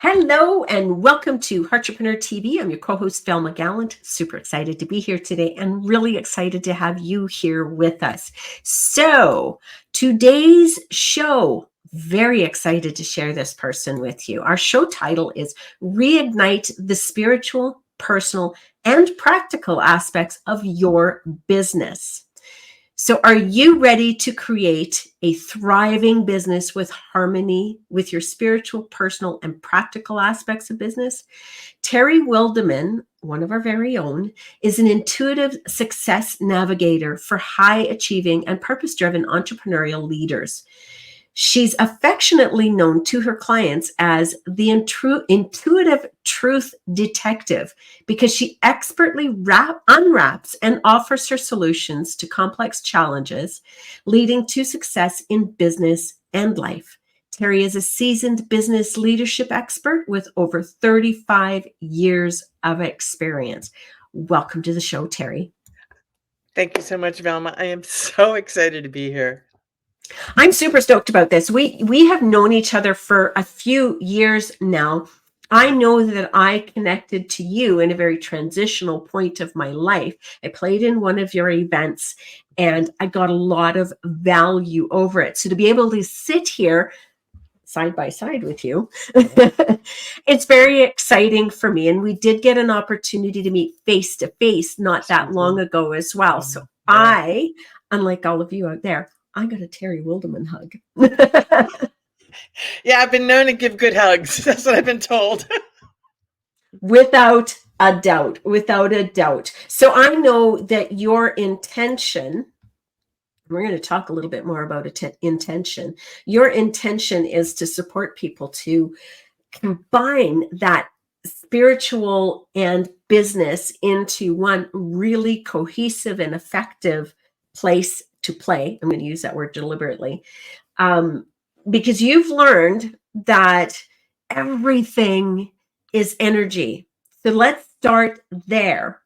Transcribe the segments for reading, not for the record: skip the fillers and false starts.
Hello and welcome to Entrepreneur TV. I'm your co-host, Velma Gallant. Super excited to be here today and really excited to have you here with us. So today's show, very excited to share this person with you. Our show title is Reignite the Spiritual, Personal, and Practical Aspects of Your Business. So are you ready to create a thriving business with harmony with your spiritual, personal, and practical aspects of business? Terry Wildemann, one of our very own, is an intuitive success navigator for high achieving and purpose-driven entrepreneurial leaders. She's affectionately known to her clients as the intuitive truth detective because she expertly unwraps and offers her solutions to complex challenges, leading to success in business and life. Terry is a seasoned business leadership expert with over 35 years of experience. Welcome to the show, Terry. Thank you so much, Velma. I am so excited to be here. I'm super stoked about this. We have known each other for a few years now. I know that I connected to you in a very transitional point of my life. I played in one of your events and I got a lot of value over it. So to be able to sit here side by side with you, it's very exciting for me. And we did get an opportunity to meet face to face not that long ago as well. So I, unlike all of you out there, I got a Terry Wildemann hug. Yeah, I've been known to give good hugs. That's what I've been told. Without a doubt, without a doubt. So I know that your intention, we're going to talk a little bit more about intention. Your intention is to support people to combine that spiritual and business into one really cohesive and effective place to play. I'm going to use that word deliberately, because you've learned that everything is energy. So let's start there.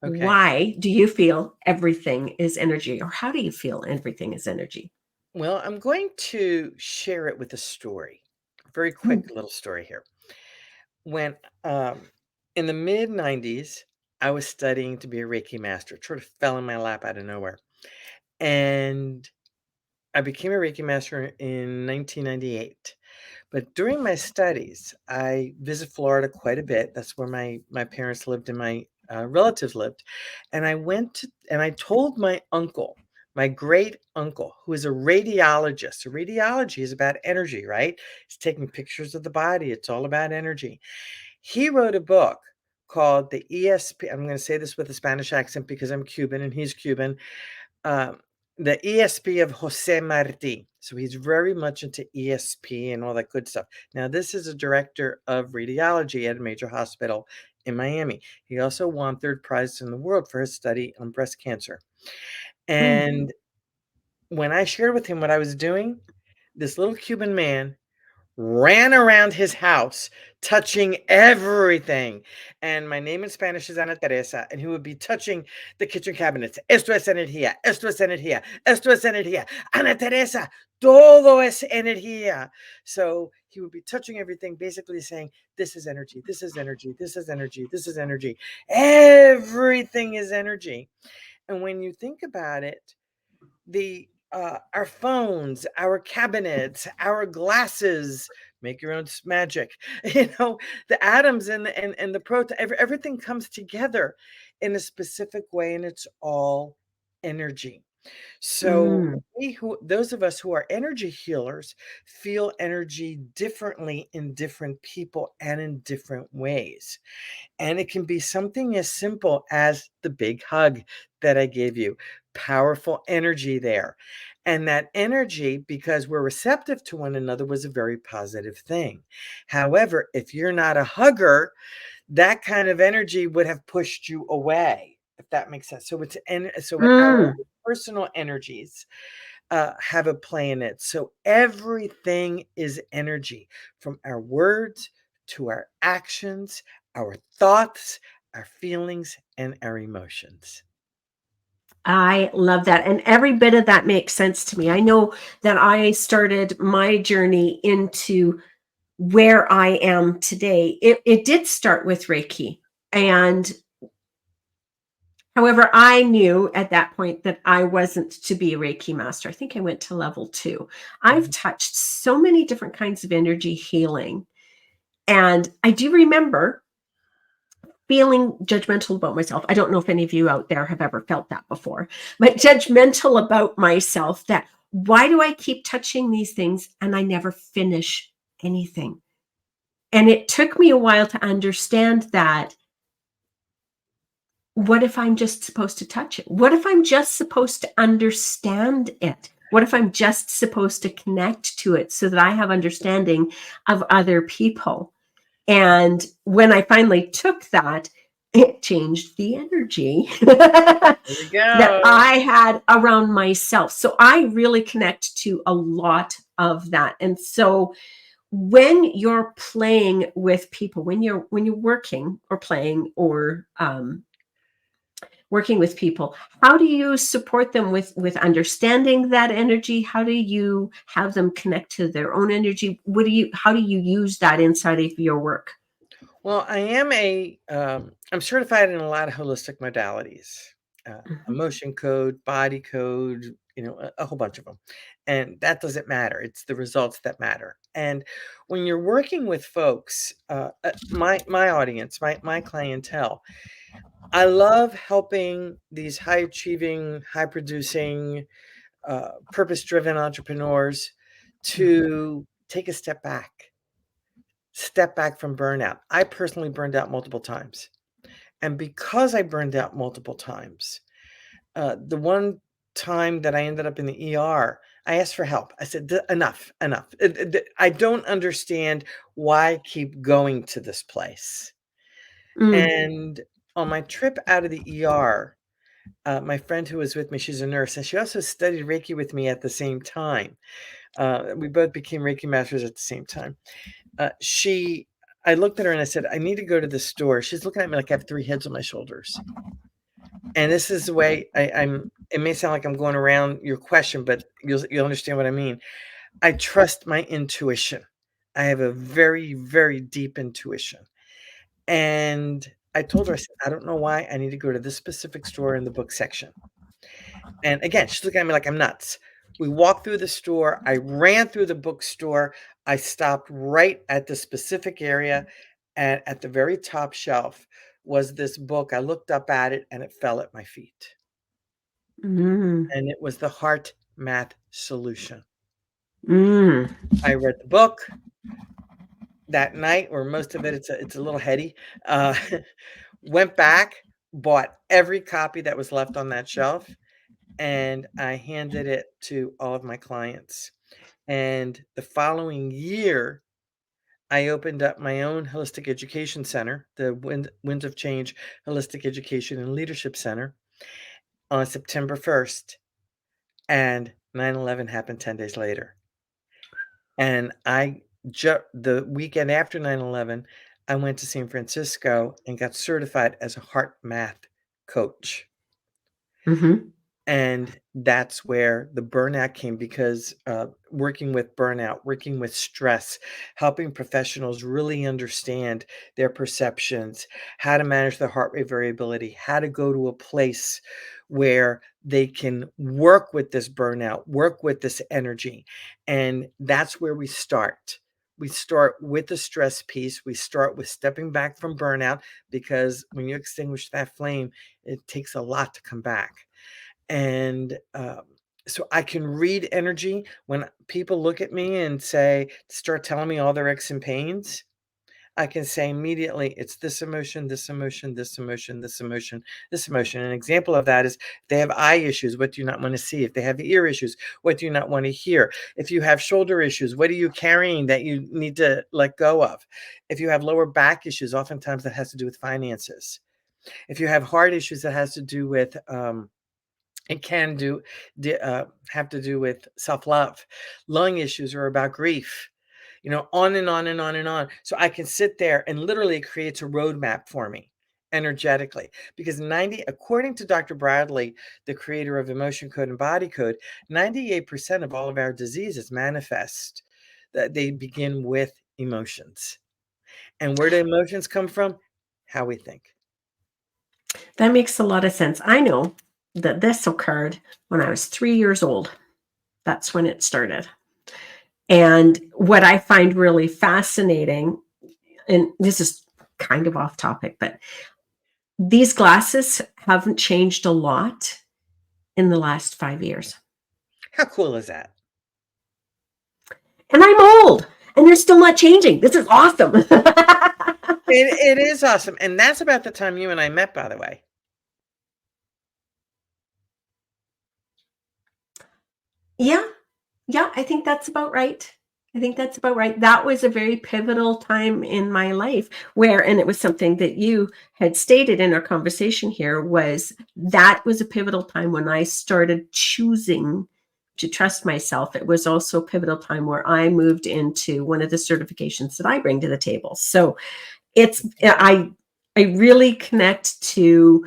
Okay. Why do you feel everything is energy, or how do you feel everything is energy? Well, I'm going to share it with a story. A very quick little story here. When in the mid 90s, I was studying to be a Reiki master. It sort of fell in my lap out of nowhere. And I became a Reiki master in 1998. But during my studies, I visit Florida quite a bit. That's where my parents lived and my relatives lived. And I told my uncle, my great uncle, who is a radiologist. So radiology is about energy, right? It's taking pictures of the body. It's all about energy. He wrote a book called the ESP. I'm going to say this with a Spanish accent because I'm Cuban and he's Cuban. Uh, the ESP of Jose Marti. So he's very much into ESP and all that good stuff. Now, this is a director of radiology at a major hospital in Miami. He also won third prize in the world for his study on breast cancer. And when I shared with him what I was doing, this little Cuban man ran around his house touching everything. And my name in Spanish is Ana Teresa, and he would be touching the kitchen cabinets. Esto es energía, esto es energía, esto es energía. Ana Teresa, todo es energía. So he would be touching everything, basically saying, this is energy, this is energy, this is energy, this is energy. Everything is energy. And when you think about it, our phones, our cabinets, our glasses, make your own magic. The atoms and the proton, everything comes together in a specific way, and it's all energy. So those of us who are energy healers feel energy differently in different people and in different ways. And it can be something as simple as the big hug that I gave you. Powerful energy there. And that energy, because we're receptive to one another, was a very positive thing. However, if you're not a hugger, that kind of energy would have pushed you away, if that makes sense. So our personal energies have a play in it. So everything is energy, from our words to our actions, our thoughts, our feelings, and our emotions. I love that. And every bit of that makes sense to me. I know that I started my journey into where I am today, it did start with Reiki. And however, I knew at that point that I wasn't to be a Reiki master. I think I went to level 2. I've Mhm. touched so many different kinds of energy healing. And I do remember feeling judgmental about myself. I don't know if any of you out there have ever felt that before, but judgmental about myself, that why do I keep touching these things and I never finish anything? And it took me a while to understand that. What if I'm just supposed to touch it? What if I'm just supposed to understand it? What if I'm just supposed to connect to it so that I have understanding of other people? And when I finally took that, it changed the energy There we that go. I had around myself. So I really connect to a lot of that. And so when you're playing with people, when you're working or playing or working with people, how do you support them with understanding that energy? How do you have them connect to their own energy? How do you use that inside of your work? Well, I'm certified in a lot of holistic modalities, Mhm. emotion code, body code, a whole bunch of them. And that doesn't matter. It's the results that matter. And when you're working with folks, my audience, my clientele, I love helping these high achieving, high producing, purpose driven entrepreneurs Mhm. to take a step back from burnout. I personally burned out multiple times. And because I burned out multiple times, the one time that I ended up in the ER, I asked for help. I said, enough, enough. I don't understand why I keep going to this place. Mm. And on my trip out of the ER, my friend who was with me, she's a nurse, and she also studied Reiki with me at the same time. We both became Reiki masters at the same time. She I looked at her and I said, "I need to go to the store." She's looking at me like I have 3 heads on my shoulders. And this is the way I'm it may sound like I'm going around your question, but you'll understand what I mean. I trust my intuition. I have a very, very deep intuition. And I told her, I said, "I don't know why I need to go to this specific store in the book section." And again, she's looking at me like I'm nuts. We walked through the store. I ran through the bookstore. I stopped right at the specific area. And at the very top shelf was this book. I looked up at it and it fell at my feet. Mm. And it was the Heart Math Solution. Mm. I read the book that night, or most of it. It's a little heady. Uh, went back, bought every copy that was left on that shelf, and I handed it to all of my clients. And the following year, I opened up my own holistic education center, the Winds of Change Holistic Education and Leadership Center, on September 1st. And 9/11 happened 10 days later. And the weekend after 9/11, I went to San Francisco and got certified as a heart math coach. Mhm. And that's where the burnout came because, working with burnout, working with stress, helping professionals really understand their perceptions, how to manage their heart rate variability, how to go to a place where they can work with this burnout, work with this energy. And that's where we start. We start with the stress piece. We start with stepping back from burnout because when you extinguish that flame, it takes a lot to come back. And, so I can read energy when people look at me and start telling me all their aches and pains. I can say immediately, it's this emotion, this emotion, this emotion, this emotion, this emotion. An example of that is if they have eye issues, what do you not want to see? If they have ear issues, what do you not want to hear? If you have shoulder issues, what are you carrying that you need to let go of? If you have lower back issues, oftentimes that has to do with finances. If you have heart issues, that has to do with, it can have to do with self-love. Lung issues are about grief, on and on and on and on. So I can sit there and literally it creates a roadmap for me energetically because according to Dr. Bradley, the creator of Emotion Code and Body Code, 98% of all of our diseases manifest that they begin with emotions. And where do emotions come from? How we think. That makes a lot of sense. I know that this occurred when I was 3 years old. That's when it started. And what I find really fascinating, and this is kind of off topic, but these glasses haven't changed a lot in the last 5 years. How cool is that? And I'm old and they're still not changing. This is awesome. It is awesome. And that's about the time you and I met, by the way. Yeah. Yeah, I think that's about right. I think that's about right. That was a very pivotal time in my life where, and it was something that you had stated in our conversation here, was that was a pivotal time when I started choosing to trust myself. It was also a pivotal time where I moved into one of the certifications that I bring to the table. So it's, I really connect to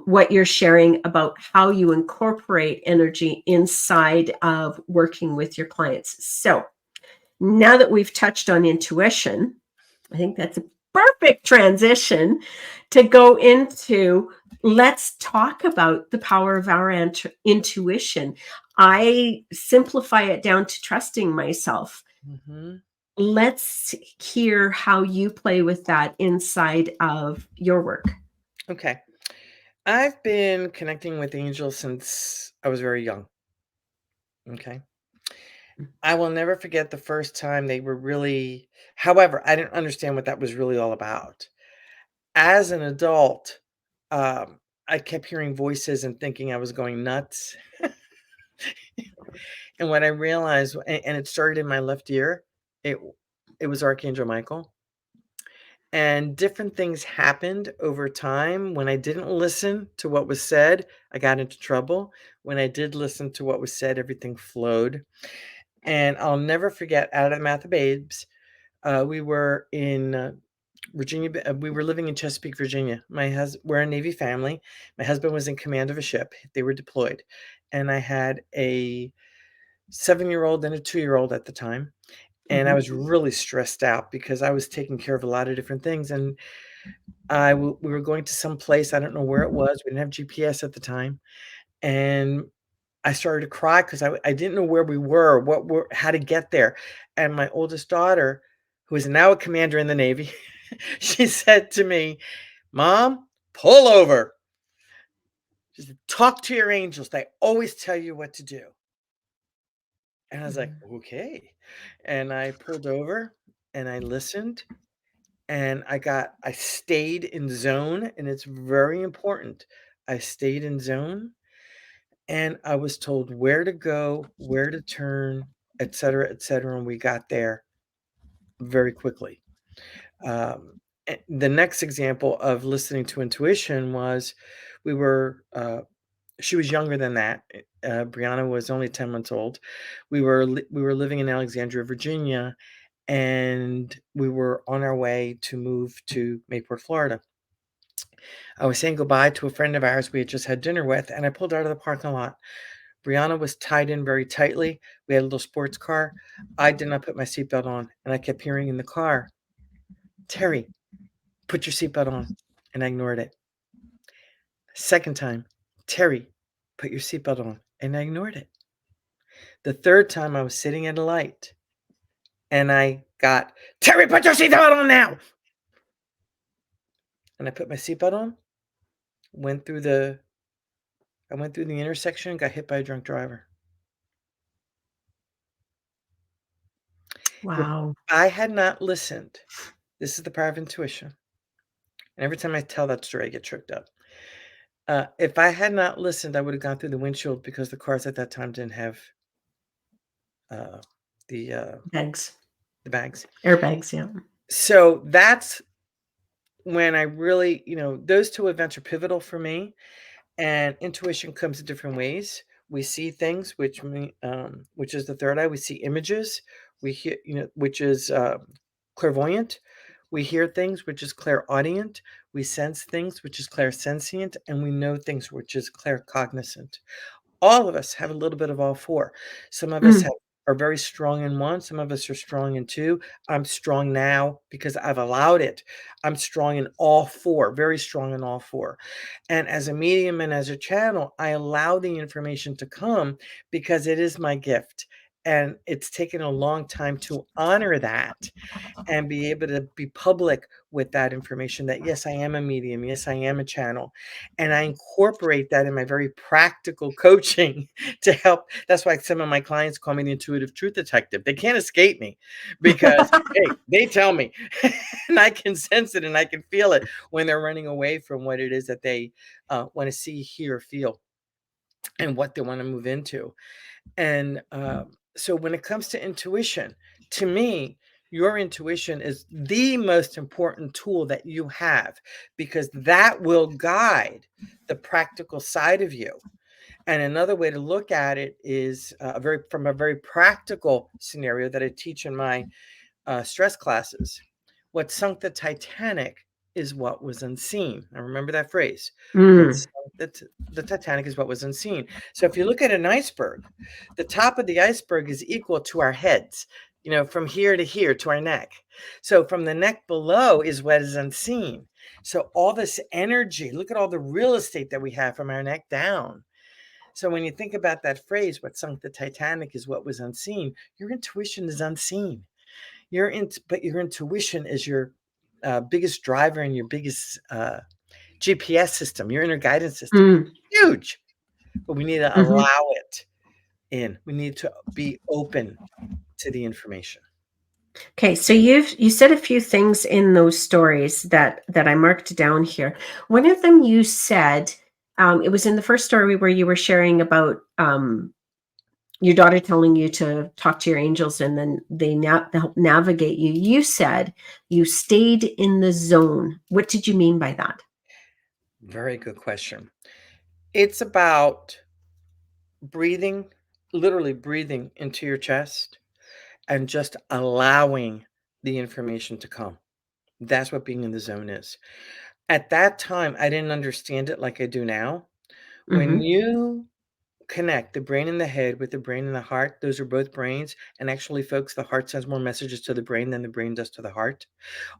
what you're sharing about how you incorporate energy inside of working with your clients. So now that we've touched on intuition, I think that's a perfect transition to go into, let's talk about the power of our intuition. I simplify it down to trusting myself. Mhm. Let's hear how you play with that inside of your work. Okay. I've been connecting with angels since I was very young. Okay. I will never forget the first time they were really, however, I didn't understand what that was really all about. As an adult, um, I kept hearing voices and thinking I was going nuts. And when I realized, and it started in my left ear, it it was Archangel Michael. And different things happened over time. When I didn't listen to what was said, I got into trouble. When I did listen to what was said, everything flowed. And I'll never forget, out of the Mouth of Babes, we were in Virginia. We were living in Chesapeake, Virginia. We're a Navy family. My husband was in command of a ship. They were deployed, and I had a 7-year-old and a 2-year-old at the time. And I Mhm. was really stressed out because I was taking care of a lot of different things. And we were going to some place. I don't know where it was. We didn't have GPS at the time, and I started to cry because I didn't know where we were, how to get there. And my oldest daughter, who is now a commander in the Navy, she said to me, "Mom, pull over. She said, talk to your angels. They always tell you what to do." And I was like, "Okay." And I pulled over and I listened, and I stayed in zone, and it's very important. I stayed in zone, and I was told where to go, where to turn, et cetera, and we got there very quickly. The next example of listening to intuition was, we were she was younger than that. Brianna was only 10 months old. We were living in Alexandria, Virginia, and we were on our way to move to Mayport, Florida. I was saying goodbye to a friend of ours we had just had dinner with, and I pulled out of the parking lot. Brianna was tied in very tightly. We had a little sports car. I did not put my seatbelt on, and I kept hearing in the car, "Terry, put your seatbelt on," and I ignored it. Second time, "Terry, put your seatbelt on," and I ignored it. The third time, I was sitting at a light, and I got, "Terry, put your seatbelt on now!" And I put my seatbelt on, went through the I went through the intersection and got hit by a drunk driver. If Wow. I had not listened, this is the power of intuition, and every time I tell that story, I get tripped up. If I had not listened, I would have gone through the windshield because the cars at that time didn't have, uh, the, uh, Bags. the bags. Airbags, yeah. So that's when I really, those 2 events are pivotal for me. And intuition comes in different ways. We see things, which is the third eye. We see images. We hear, which is clairvoyant. We hear things, which is clairaudient. We sense things, which is clairsentient, and we know things, which is claircognizant. All of us have a little bit of all four. Some of us have Mm. are very strong in one. Some of us are strong in two. I'm strong now because I've allowed it. I'm strong in all four, very strong in all four. And as a medium and as a channel, I allow the information to come because it is my gift. And it's taken a long time to honor that and be able to be public with that information that, yes, I am a medium. Yes, I am a channel. And I incorporate that in my very practical coaching to help. That's why some of my clients call me the intuitive truth detective. They can't escape me because, hey, they tell me and I can sense it and I can feel it when they're running away from what it is that they want to see, hear, feel, and what they want to move into. And so when it comes to intuition, to me, your intuition is the most important tool that you have because that will guide the practical side of you. And another way to look at it is from a very practical scenario that I teach in my stress classes. What sunk the Titanic is what was unseen. I remember that phrase. What Mm. sunk the Titanic is what was unseen. So if you look at an iceberg, the top of the iceberg is equal to our heads, from here to here to our neck. So from the neck below is what is unseen. So all this energy, look at all the real estate that we have from our neck down. So when you think about that phrase, what sunk the Titanic is what was unseen, your intuition is unseen. But your intuition is your biggest driver and your biggest GPS system, your inner guidance system. Mm. Huge, but we need to Mhm. allow it in. We need to be open to the information. Okay, so you said a few things in those stories that I marked down here. One of them you said, it was in the first story where you were sharing about your daughter telling you to talk to your angels and then they help navigate you. You said you stayed in the zone. What did you mean by that? Very good question. It's about breathing, literally breathing into your chest and just allowing the information to come. That's what being in the zone is. At that time, I didn't understand it like I do now. When Mhm. you connect the brain and the head with the brain and the heart, those are both brains. And actually, folks, the heart sends more messages to the brain than the brain does to the heart.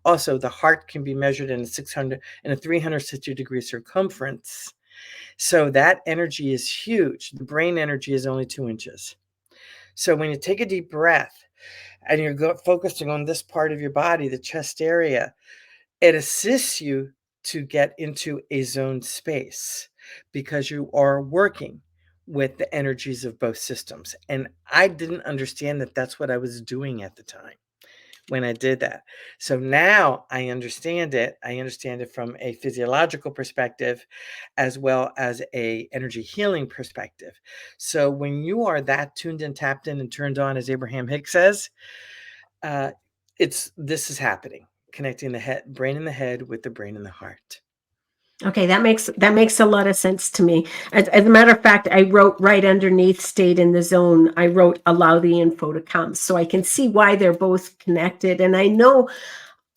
Also, the heart can be measured in a 360-degree circumference. So that energy is huge. The brain energy is only 2 inches. So when you take a deep breath and you're focusing on this part of your body, the chest area, it assists you to get into a zone space because you are working with the energies of both systems. And I didn't understand that that's what I was doing at the time when I did that. So now I understand it. I understand it from a physiological perspective as well as a energy healing perspective. So when you are that tuned and tapped in and turned on, as Abraham Hicks says, uh, this is happening, connecting the brain and the head with the brain and the heart. Okay, that makes a lot of sense to me. As a matter of fact, I wrote right underneath "stayed in the zone." I wrote "allow the info to come," so I can see why they're both connected. And I know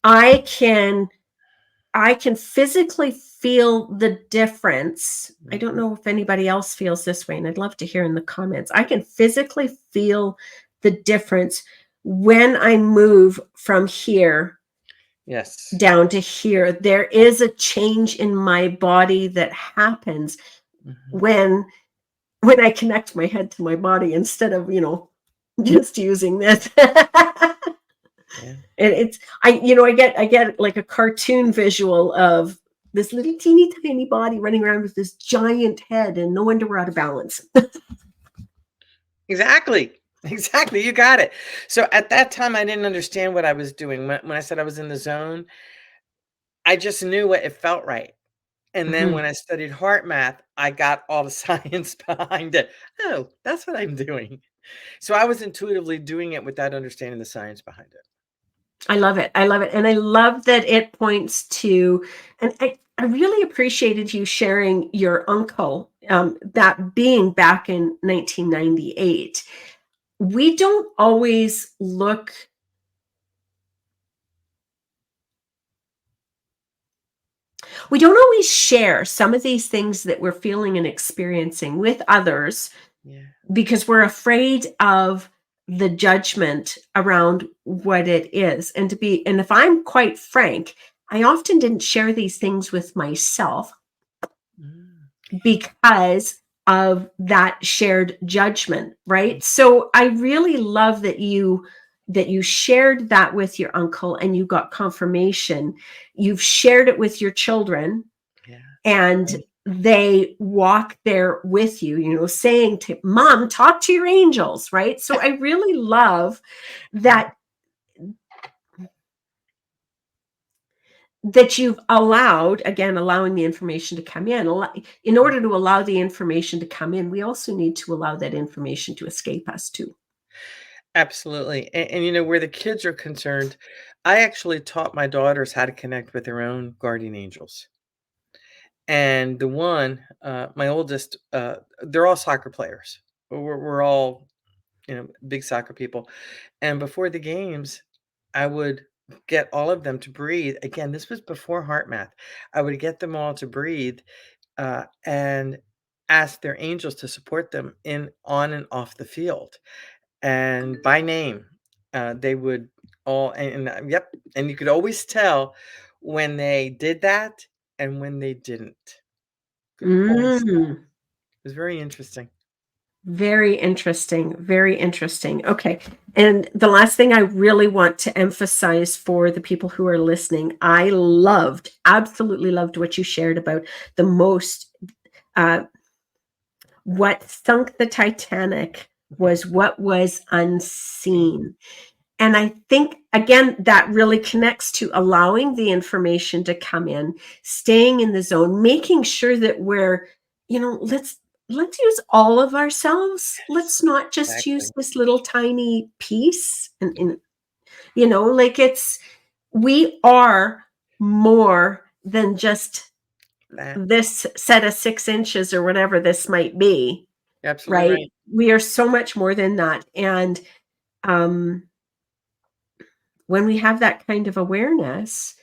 I can I can physically feel the difference. I don't Mhm. know if anybody else feels this way, and I'd love to hear in the comments. I can physically feel the difference when I move from here Yes. down to here. There is a change in my body that happens Mhm. when I connect my head to my body instead of, just using this. Yeah. And I get like a cartoon visual of this little teeny tiny body running around with this giant head, and no wonder we're out of balance. Exactly. Exactly. You got it. So at that time, I didn't understand what I was doing. When I said I was in the zone, I just knew what it felt right. And then Mhm. when I studied heart math, I got all the science behind it. Oh, that's what I'm doing. So I was intuitively doing it without understanding the science behind it. I love it. I love it. And I love that it points to, and I really appreciated you sharing your uncle, that being back in 1998. We don't always look, we don't always share some of these things that we're feeling and experiencing with others Yeah. because we're afraid of the judgment around what it is. And if I'm quite frank, I often didn't share these things with myself Mm, because of that shared judgment, right? So I really love that you shared that with your uncle and you got confirmation. You've shared it with your children yeah. and they walk there with you, saying to mom, talk to your angels, right? So I really love that you've allowing the information to come in. In order to allow the information to come in, we also need to allow that information to escape us too. Absolutely. Where the kids are concerned, I actually taught my daughters how to connect with their own guardian angels. And the one, my oldest, they're all soccer players. We're all, big soccer people. And before the games, I would get all of them to breathe. Again, this was before heart math. I would get them all to breathe and ask their angels to support them in on and off the field and by name. They would all, yep, and you could always tell when they did that and when they didn't. Could always tell. Mm, It was very interesting. very interesting. Very interesting. Okay. And the last thing I really want to emphasize for the people who are listening, I absolutely loved what you shared about the most, uh, what sunk the Titanic was what was unseen. And I think, again, that really connects to allowing the information to come in, staying in the zone, making sure that let's use all of ourselves. Let's not just use Exactly. this little tiny piece. Like we are more than just That this set of 6 inches or whatever this might be, You're absolutely right? right. We are so much more than that. And um, when we have that kind of awareness,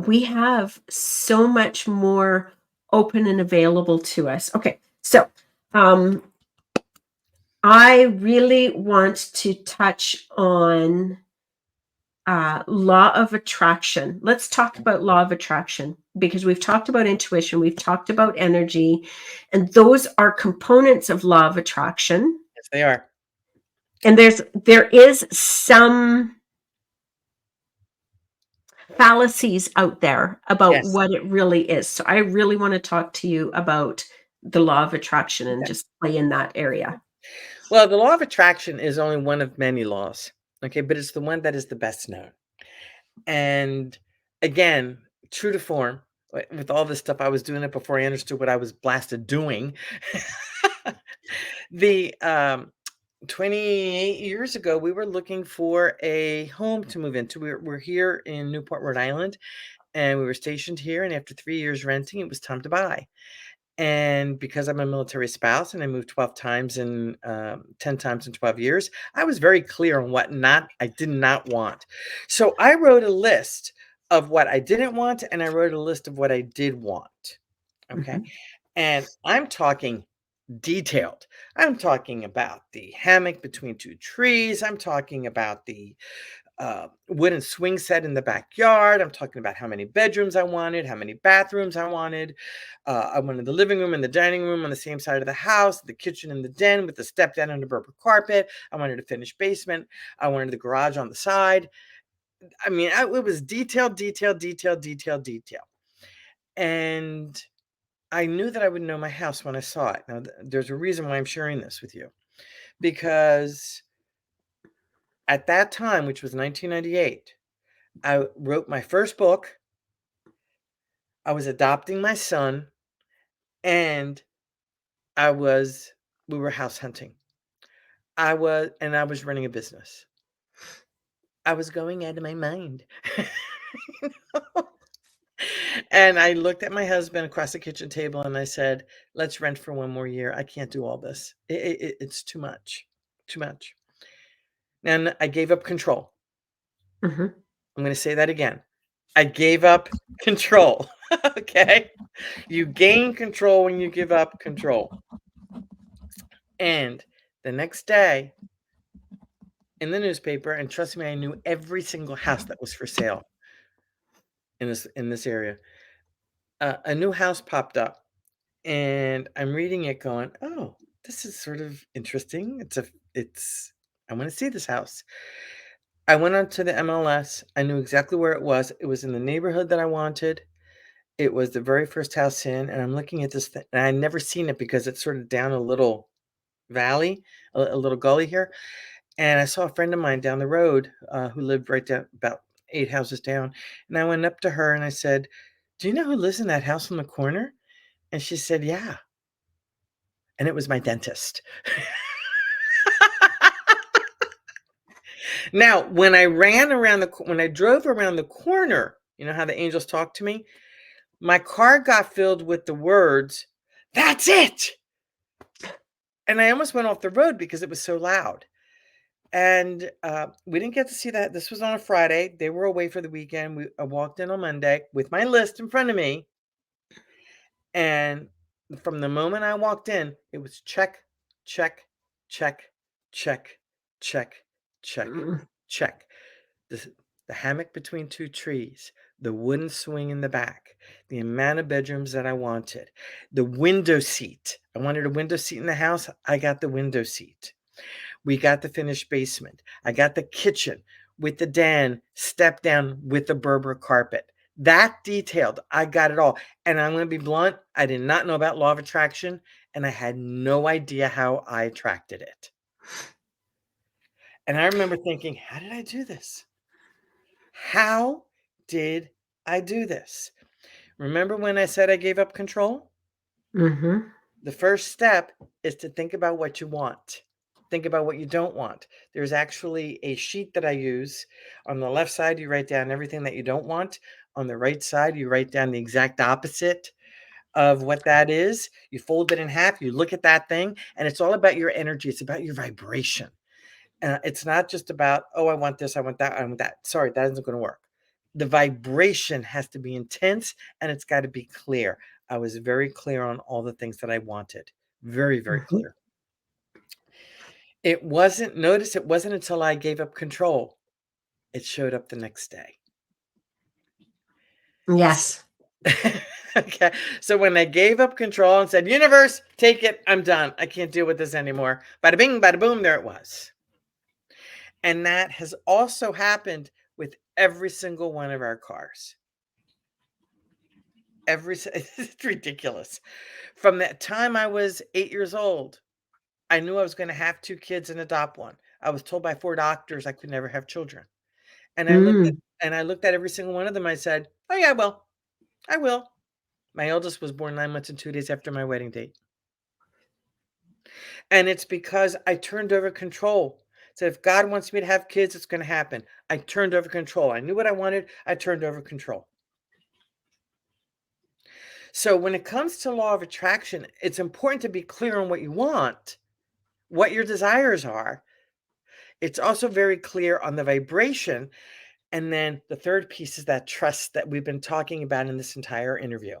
we have so much more open and available to us. Okay, so um, I really want to touch on law of attraction. Let's talk about law of attraction because we've talked about intuition, we've talked about energy, and those are components of law of attraction. Yes, they are. And there is some fallacies out there about Yes. what it really is. So I really want to talk to you about the law of attraction and Okay. just play in that area. Well, the law of attraction is only one of many laws, okay, but it's the one that is the best known. And again, true to form, with all this stuff, I was doing it before I understood what I was blasted doing. The 28 years ago, we were looking for a home to move into. We're here in Newport, Rhode Island, and we were stationed here. And after 3 years renting, it was time to buy. And because I'm a military spouse and I moved 12 times in 10 times in 12 years, I was very clear on what not I did not want. So I wrote a list of what I didn't want and I wrote a list of what I did want. Okay. Mhm, And I'm talking detailed. I'm talking about the hammock between two trees. I'm talking about the wooden swing set in the backyard. I'm talking about how many bedrooms I wanted, how many bathrooms I wanted. I wanted the living room and the dining room on the same side of the house, the kitchen and the den with the step down and the Berber carpet. I wanted a finished basement. I wanted the garage on the side. I mean, it was detailed, detailed, detailed, detailed, detail. And I knew that I would know my house when I saw it. Now, there's a reason why I'm sharing this with you because at that time, which was 1998, I wrote my first book. I was adopting my son, and I was we were house hunting. I was running a business. I was going out of my mind. And I looked at my husband across the kitchen table and I said, "Let's rent for 1 more year. I can't do all this. It's too much. Too much." And I gave up control. mhm. I'm gonna say that again. I gave up control. Okay? You gain control when you give up control. And the next day in the newspaper, and trust me, I knew every single house that was for sale in this area. A new house popped up, and I'm reading it going, "Oh, this is sort of interesting. It's I wanna see this house." I went onto the MLS. I knew exactly where it was. It was in the neighborhood that I wanted. It was the very first house in, and I'm looking at this thing, and I'd never seen it because it's sort of down a little valley, a little gully here, and I saw a friend of mine down the road, who lived right down about 8 houses down, and I went up to her and I said, "Do you know who lives in that house on the corner?" And she said, "Yeah." And it was my dentist. Now, when I drove around the corner, you know how the angels talk to me? My car got filled with the words, "That's it!" And I almost went off the road because it was so loud. And, we didn't get to see that. This was on a Friday. They were away for the weekend. I walked in on Monday with my list in front of me, and from the moment I walked in, it was check, check, check, check, check, check, Mm. check. The the hammock between 2 trees, the wooden swing in the back, the amount of bedrooms that I wanted, the window seat. I wanted a window seat in the house. I got the window seat. We got the finished basement. I got the kitchen with the den, step down with the Berber carpet. That detailed, I got it all. And I'm going to be blunt, I did not know about law of attraction, and I had no idea how I attracted it. And I remember thinking, how did I do this? How did I do this? Remember when I said I gave up control? Mhm. The first step is to think about what you want. Think about what you don't want. There's actually a sheet that I use. On the left side, you write down everything that you don't want. On the right side, you write down the exact opposite of what that is. You fold it in half, you look at that thing, and it's all about your energy. It's about your vibration. It's not just about, oh, I want this, I want that, I want that. Sorry, that isn't going to work. The vibration has to be intense and it's got to be clear. I was very clear on all the things that I wanted. Very, very Mhm. clear. Notice it wasn't until I gave up control, it showed up the next day. Yes. Okay. So when I gave up control and said, universe, take it, I'm done. I can't deal with this anymore. Bada bing, bada boom, there it was. And that has also happened with every single one of our cars. It's ridiculous. From that time I was 8 years old, I knew I was gonna have 2 kids and adopt one. I was told by 4 doctors I could never have children. And Mm. I looked at every single one of them, I said, "Oh, yeah, I will. I will." My eldest was born 9 months and 2 days after my wedding date. And it's because I turned over control. Said, "If God wants me to have kids, it's gonna happen." I turned over control. I knew what I wanted, I turned over control. So when it comes to law of attraction, it's important to be clear on what you want, what your desires are. It's also very clear on the vibration. And then the third piece is that trust that we've been talking about in this entire interview.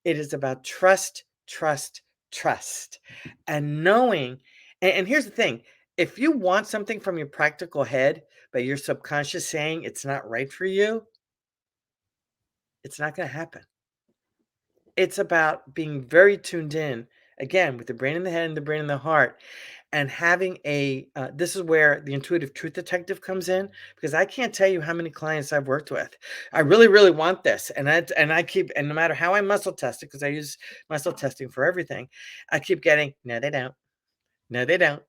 It is about trust, trust, trust, and knowing. And here's the thing, if you want something from your practical head, but your subconscious saying it's not right for you, it's not going to happen. It's about being very tuned in, again, with the brain in the head and the brain in the heart, and having this is where the intuitive truth detective comes in, because I can't tell you how many clients I've worked with. I really, really want this. And I keep, and no matter how I muscle test it, because I use muscle testing for everything, I keep getting, no, they don't. No, they don't.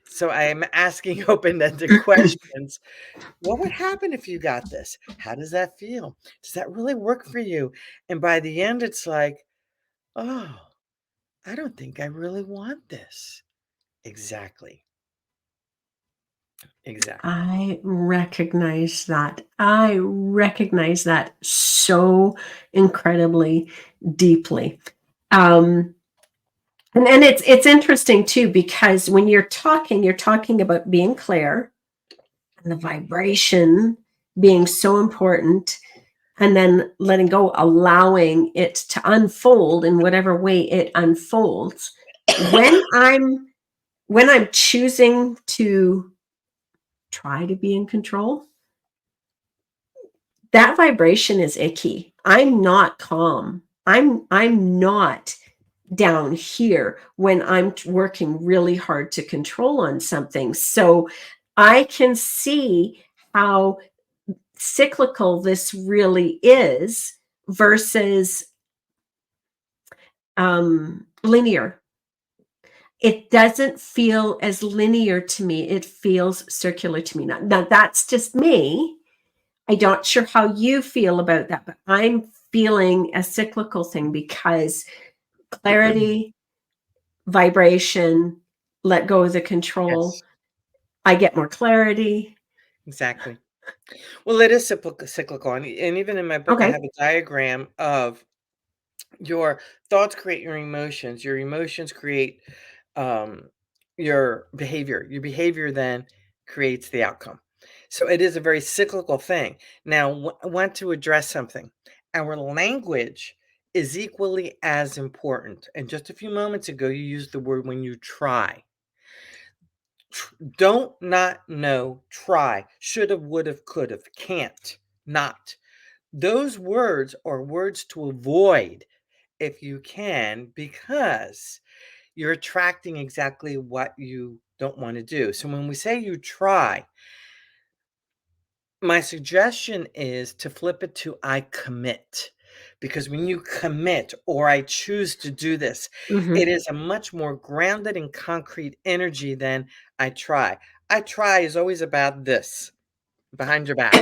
So I am asking open-ended questions. What would happen if you got this? How does that feel? Does that really work for you? And by the end, it's like, oh, I don't think I really want this. Exactly. Exactly. I recognize that. I recognize that so incredibly deeply. Um, and it's interesting too, because when you're talking about being clear and the vibration being so important, and then letting go, allowing it to unfold in whatever way it unfolds. When I'm when I'm choosing to try to be in control, that vibration is icky. I'm not calm. I'm not down here when I'm working really hard to control on something. So I can see how cyclical this really is versus linear. It doesn't feel as linear to me. It feels circular to me. Now that's just me. I'm not sure how you feel about that, but I'm feeling a cyclical thing because clarity, vibration, let go of the control. Yes, I get more clarity. exactly. Well, it is cyclical, and even in my book, I Okay. have a diagram of your thoughts create your emotions create um, your behavior. Your behavior then creates the outcome. So it is a very cyclical thing. Now, I want to address something. Our language is equally as important. And just a few moments ago, you used the word when you try. Don't not know, try, should have, would have, could have, can't, not. Those words are words to avoid if you can, because you're attracting exactly what you don't want to do. So when we say you try, my suggestion is to flip it to I commit. Because when you commit or I choose to do this, it Mhm. is a much more grounded and concrete energy than I try. I try is always about this behind your back.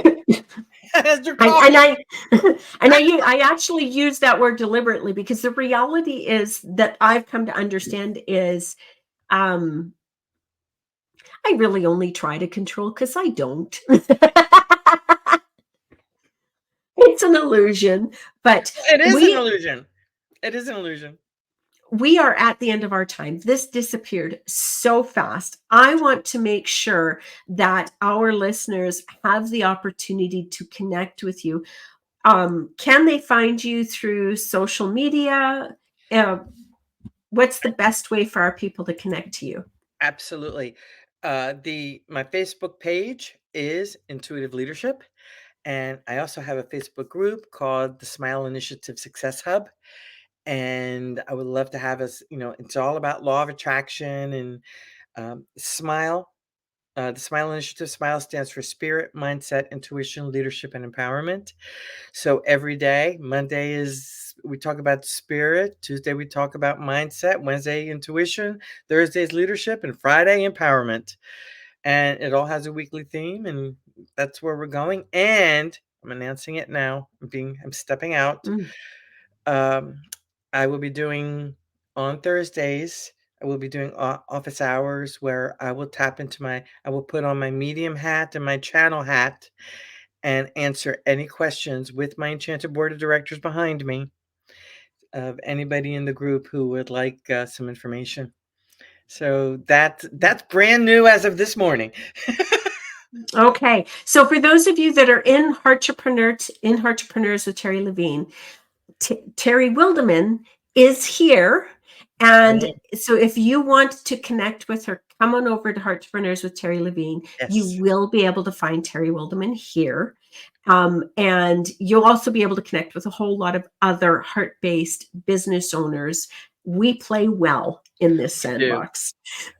As you're And and talking. I I actually use that word deliberately because the reality is that I've come to understand is um, I really only try to control because I don't. It's an illusion, but It is an we illusion. It is an illusion. we are at the end of our time. This disappeared so fast. I want to make sure that our listeners have the opportunity to connect with you. Can they find you through social media? Uh, what's the best way for our people to connect to you? Absolutely. The My Facebook page is Intuitive Leadership, and I also have a Facebook group called the Smile Initiative Success Hub. And I would love to have us. It's all about law of attraction and smile. The Smile Initiative. Smile stands for Spirit, Mindset, Intuition, Leadership, and Empowerment. So every day, Monday is we talk about spirit, Tuesday we talk about mindset, Wednesday intuition, Thursday's leadership, and Friday empowerment. And it all has a weekly theme, and that's where we're going. And I'm announcing it now. I'm stepping out. Mm. Um, I will be doing on Thursdays. I will be doing office hours where I will put on my medium hat and my channel hat and answer any questions with my enchanted board of directors behind me of anybody in the group who would like some information. So that's brand new as of this morning. Okay, so for those of you that are in Entrepreneurs with Terry Levine, Terry Wildemann is here. And Mm, so if you want to connect with her, come on over to Heartpreneurs with Terry Levine. You yes, will be able to find Terry Wildemann here. And you'll also be able to connect with a whole lot of other heart-based business owners. We play well in this we do. sandbox.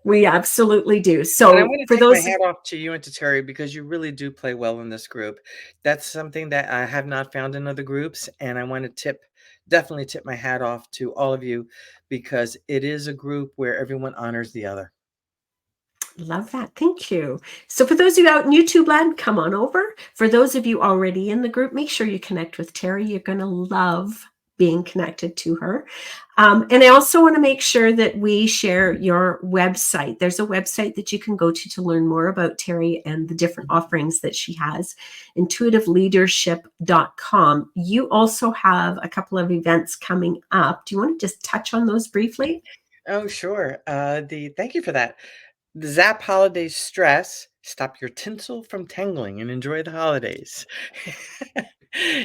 We absolutely do. And I So want to for take my those, hat off to you and to Terry because you really do play well in this group. That's something that I have not found in other groups. And I want to definitely tip my hat off to all of you because it is a group where everyone honors the other. love that. Thank you. So for those of you out in YouTube land, come on over. For those of you already in the group, make sure you connect with Terry. You're going to love being connected to her. And I also want to make sure that we share your website. There's a website that you can go to learn more about Terry and the different offerings that she has, intuitiveleadership.com. You also have a couple of events coming up. Do you want to just touch on those briefly? Oh, sure. Thank you for that. The Zap Holiday Stress, Stop Your Tinsel from Tangling and Enjoy the Holidays,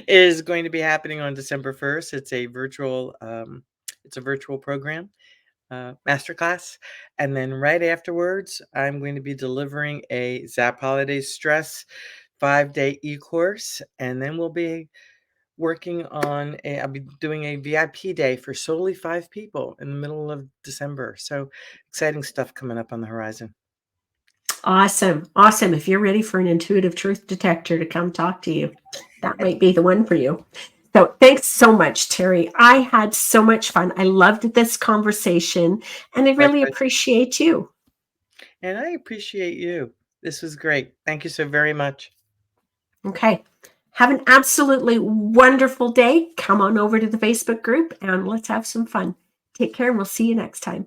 is going to be happening on December 1st. It's a virtual program. masterclass. And then right afterwards, I'm going to be delivering a Zap Holiday Stress 5-day e-course. And then we'll be I'll be doing a VIP day for solely 5 people in the middle of December. So exciting stuff coming up on the horizon. Awesome. Awesome. If you're ready for an intuitive truth detector to come talk to you, that might be the one for you. So thanks so much, Terry. I had so much fun. I loved this conversation, and I really Likewise. appreciate you. And I appreciate you. This was great. Thank you so very much. Okay. Have an absolutely wonderful day. Come on over to the Facebook group and let's have some fun. Take care, and we'll see you next time.